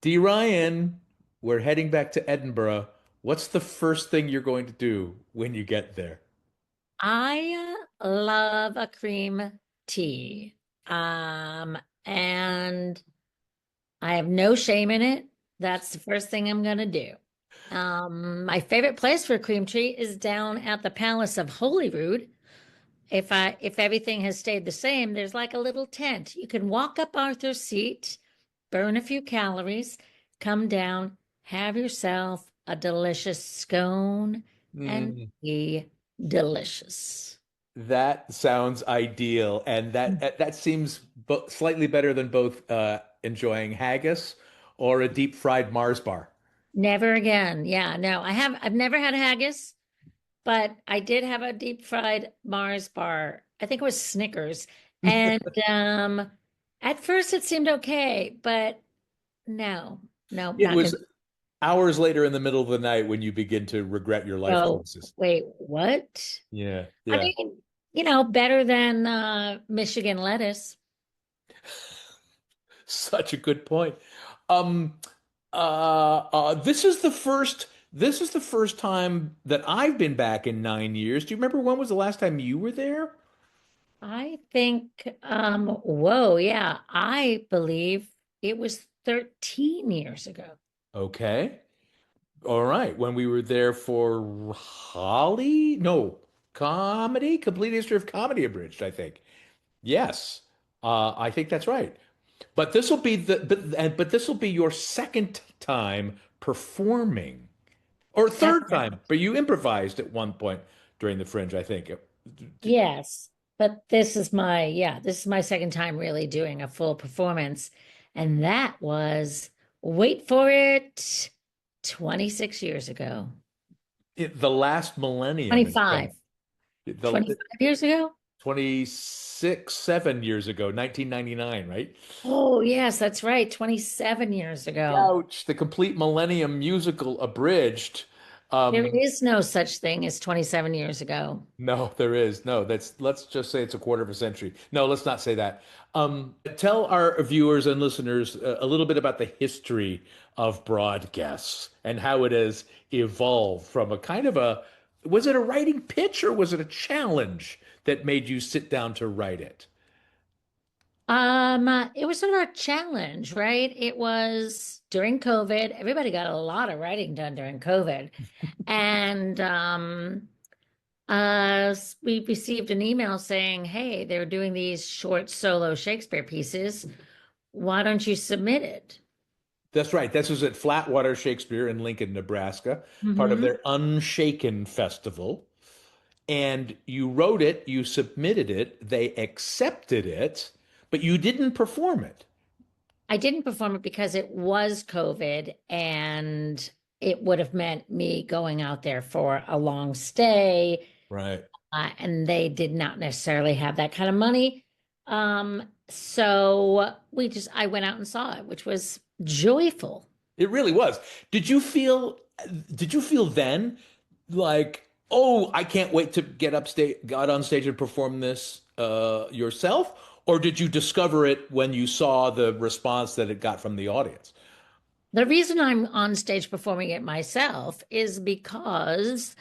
Dee Ryan, we're heading back to Edinburgh. What's the first thing you're going to do when you get there? I love a cream tea. And I have no shame in it. That's the first thing I'm gonna do. My favorite place for a cream tea is down at the Palace of Holyrood. If everything has stayed the same, there's like a little tent. You can walk up Arthur's Seat, burn a few calories, come down, have yourself a delicious scone, and Mm, be delicious. that sounds ideal, and that seems slightly better than both enjoying haggis or a deep fried Mars bar. Never again. Yeah, no, I've never had a haggis, but I did have a deep fried Mars bar. I think it was Snickers. And at first it seemed okay, but no, no, It not was good. hours later in the middle of the night when you begin to regret your life Oh, choices. wait, what? Yeah, I yeah. mean, better than Michigan lettuce. Such a good point. Um, this is the first time that I've been back in 9 years. Do you remember when was the last time you were there? I think, whoa, yeah, I believe it was 13 years ago. Okay. All right. When we were there for Holly? No, comedy, Complete History of Comedy Abridged, I think. Yes. I think that's right. But this will be but this will be your second time performing. Or That's third right. time, but you improvised at one point during the Fringe, I think. Yes. But this is my second time really doing a full performance. And that was, wait for it, 26 years ago. The last millennium is 25. the 25 years ago? 26, 7 years ago, 1999, right? Oh, yes, that's right. 27 years ago. Ouch, the Complete Millennium Musical abridged. There Um, is no such thing as 27 years ago. no, there is. No, let's just say it's a quarter of a century. No, let's not say that. Tell our viewers and listeners a little bit about the history of broadcasts and how it has evolved from a kind of was it a writing pitch or was it a challenge that made you sit down to write it? It was sort of a challenge, right? It was during COVID. Everybody got a lot of writing done during COVID. And we received an email saying, hey, they're doing these short solo Shakespeare pieces. Why don't you submit it? That's right. This was at Flatwater Shakespeare in Lincoln, Nebraska, part of Hmm. their Unshaken Festival. And you wrote it, you submitted it, they accepted it, but you didn't perform it. I didn't perform it because it was COVID and it would have meant me going out there for a long stay. Right. And they did not necessarily have that kind of money. So I went out and saw it, which was joyful. It really was. Did you feel did you feel then like, oh, I can't wait to get on stage and perform this yourself? Or did you discover it when you saw the response that it got from the audience? The reason I'm on stage performing it myself is because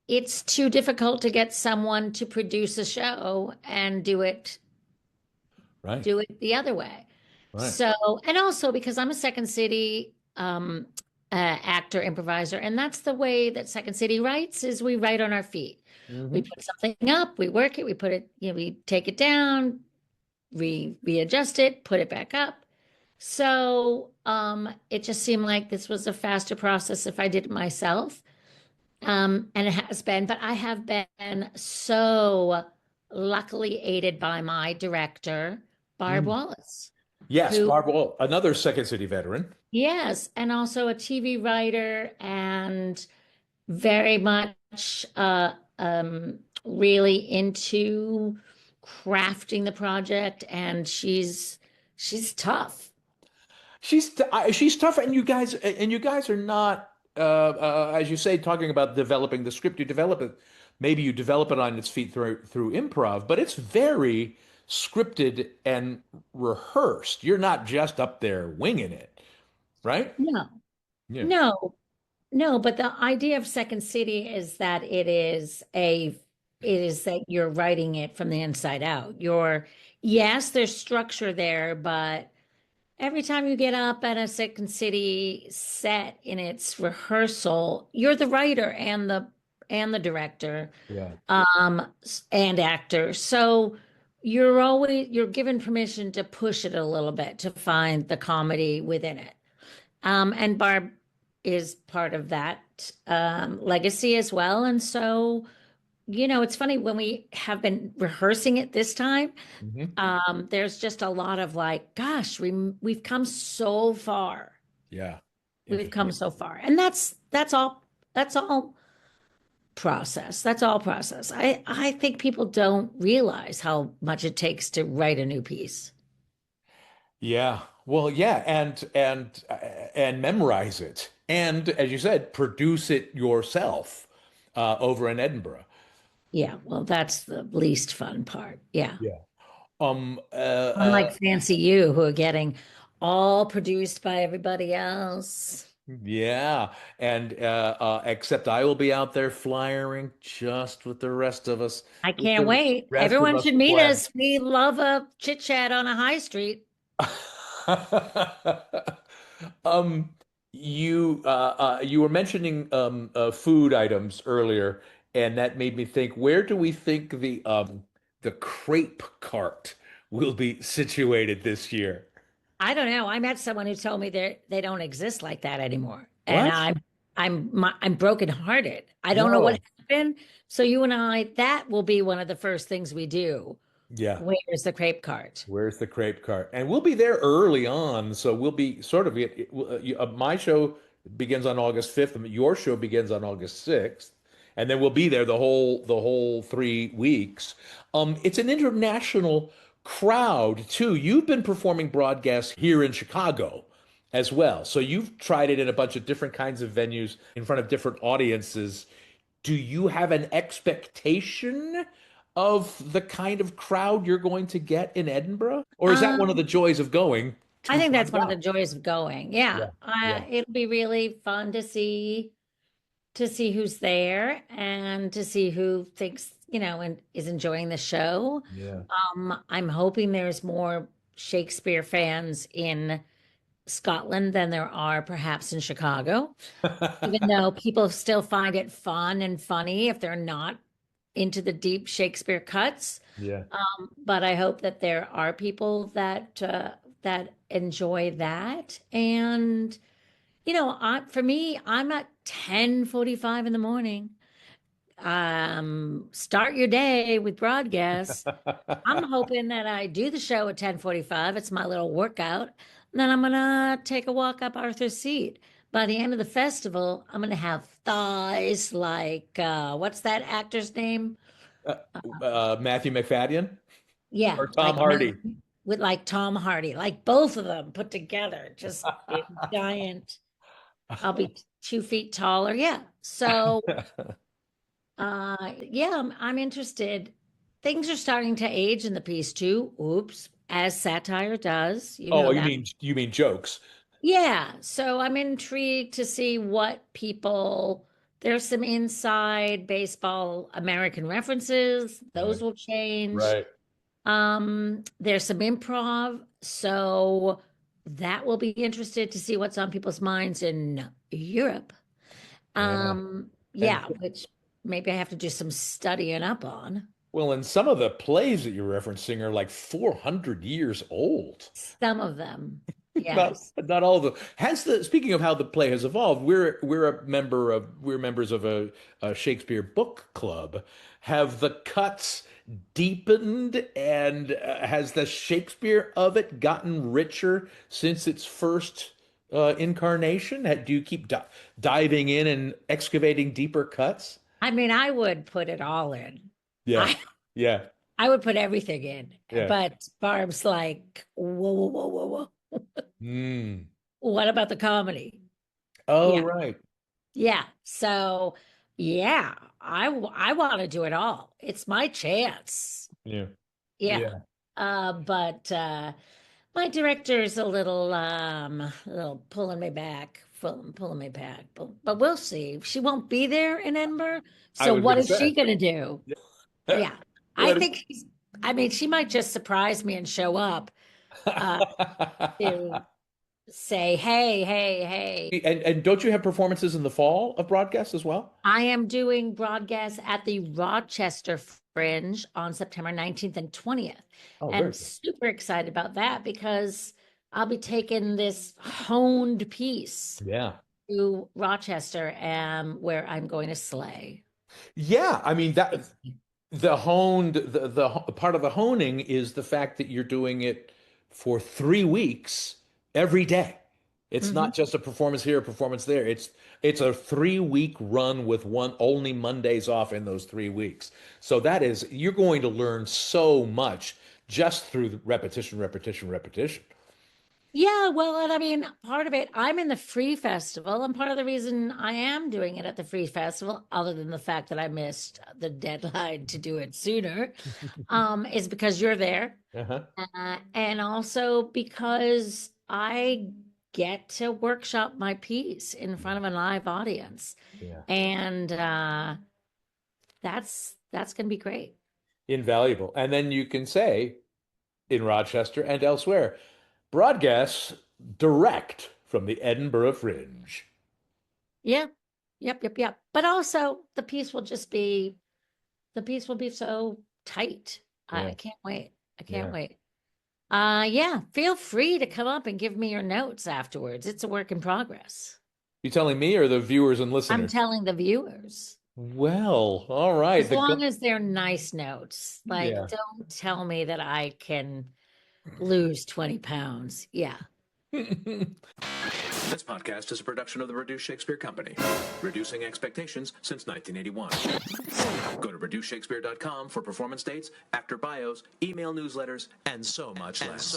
it's too difficult to get someone to produce a show and Right. do it the other way. Right. So, and also because I'm a Second City actor, improviser, and that's the way that Second City writes is we write on our feet. We Hmm. put something up, we work it, we put it, we take it down, we readjust it, put it back up. So, it just seemed like this was a faster process if I did it myself. And it has been, but I have been so luckily aided by my director, Barb Mm. Wallace, Yes, who, Barb Wall, another Second City veteran. yes, and also a TV writer and very much really into crafting the project. And she's tough. She's tough, and you guys are not as you say talking about developing the script. You develop it, maybe you develop it on its feet through improv, but it's very scripted and rehearsed. You're not just up there winging it. right? No, Yeah. no, no, but the idea of Second City is that it is that you're writing it from the inside out. Yes, there's structure there, but every time you get up at a Second City set in its rehearsal, you're the writer and the director, Yeah. and actor. So you're given permission to push it a little bit to find the comedy within it. And Barb is part of that legacy as well. And so, it's funny when we have been rehearsing it this time, Hmm. there's just a lot of like, gosh, we've come so far. Yeah. We've come Interesting. so far. And that's all process. That's all process. I think people don't realize how much it takes to write a new piece. Yeah. Well, yeah, and memorize it, and as you said, produce it yourself over in Edinburgh. Yeah, well, that's the least fun part. Yeah. Yeah. Unlike Fancy You, who are getting all produced by everybody else. Yeah, and except I will be out there flyering just with the rest of us, I with can't the wait. rest of Everyone us should meet pleb. us. We love a chit chat on a high street. Um, you were mentioning food items earlier, and that made me think, where do we think the crepe cart will be situated this year? I don't know. I met someone who told me they don't exist like that anymore, and What? I'm brokenhearted. I don't know what No. happened. So you and I, that will be one of the first things we do. Yeah. Where's the crepe cart? Where's the crepe cart? And we'll be there early on, so we'll be sort of my show begins on August 5th, and your show begins on August 6th, and then we'll be there the whole 3 weeks. It's an international crowd too. You've been performing broadcasts here in Chicago as well, so you've tried it in a bunch of different kinds of venues in front of different audiences. Do you have an expectation of the kind of crowd you're going to get in Edinburgh? Or is that one of the Um, joys of going I to think that's find one of the out? joys of going. Yeah, Yeah, yeah, it'll be really fun to see who's there and to see who thinks, and is enjoying the show. yeah. I'm hoping there's more Shakespeare fans in Scotland than there are perhaps in Chicago, even though people still find it fun and funny if they're not into the deep Shakespeare cuts. Yeah. But I hope that there are people that enjoy that. And for me, I'm at 10:45 in the morning. Start your day with broadcast. I'm hoping that I do the show at 10:45. It's my little workout. Then I'm gonna take a walk up Arthur's Seat. By the end of the festival, I'm gonna have thighs like what's that actor's name? Uh, Matthew McFadden Yeah, or Tom Hardy? with like Tom Hardy, like both of them put together, just big giant. I'll be 2 feet taller. Yeah. So yeah, I'm interested. Things are starting to age in the piece too. Oops, as satire does, you Oh, know you that. mean you mean jokes? Yeah, so I'm intrigued to see what people, there's some inside baseball American references, Right, those will change. right. There's some improv, so that will be interested to see what's on people's minds in Europe. Yeah. And Yeah, which maybe I have to do some studying up on. well, and some of the plays that you're referencing are like 400 years old. Some of them, Not yes. not all of them. Has the speaking of how the play has evolved, we're members of a Shakespeare book club. Have the cuts deepened, and has the Shakespeare of it gotten richer since its first incarnation? Do you keep diving in and excavating deeper cuts? I mean, I would put it all in. Yeah, I yeah, I would put everything in, yeah. but Barb's like, whoa, whoa, whoa, whoa, whoa. Mm. What about the comedy? Oh, Yeah, right. yeah. So, yeah, I want to do it all. It's my chance. Yeah, Yeah. yeah. But My director's a little pulling me back, but we'll see. She won't be there in Edinburgh, I so was what going to is say. she gonna do? Yeah, I What? think I mean, she might just surprise me and show up uh, to say, "Hey, hey, hey." And don't you have performances in the fall of broadcasts as well? I am doing broadcasts at the Rochester Fringe on September 19th and 20th. Oh, very And good. super excited about that because I'll be taking this honed piece Yeah. to Rochester and where I'm going to slay. Yeah, I mean that the part of the honing is the fact that you're doing it for 3 weeks every day. It's Hmm. not just a performance here, a performance there. It's a 3 week run with one only Mondays off in those 3 weeks. So that is you're going to learn so much just through the repetition, repetition, repetition. Yeah, well, and I mean, part of it, I'm in the Free Festival, and part of the reason I am doing it at the Free Festival, other than the fact that I missed the deadline to do it sooner, is because you're there. Uh-huh. And also because I get to workshop my piece in front of a live audience. Yeah. And that's going to be great. Invaluable. And then you can say in Rochester and elsewhere, broadcasts direct from the Edinburgh Fringe. Yeah. Yep, yep, yep. But also the piece will be so tight. I Yeah. can't wait. I can't Yeah. wait. Yeah, feel free to come up and give me your notes afterwards. It's a work in progress. You telling me or the viewers and I'm listeners? telling the viewers. Well, all right. As long as they're nice notes, like Yeah. don't tell me that I can lose 20 pounds. Yeah. This podcast is a production of the Reduced Shakespeare Company, reducing expectations since 1981. Go to reducedshakespeare.com for performance dates, actor bios, email newsletters, and so much less.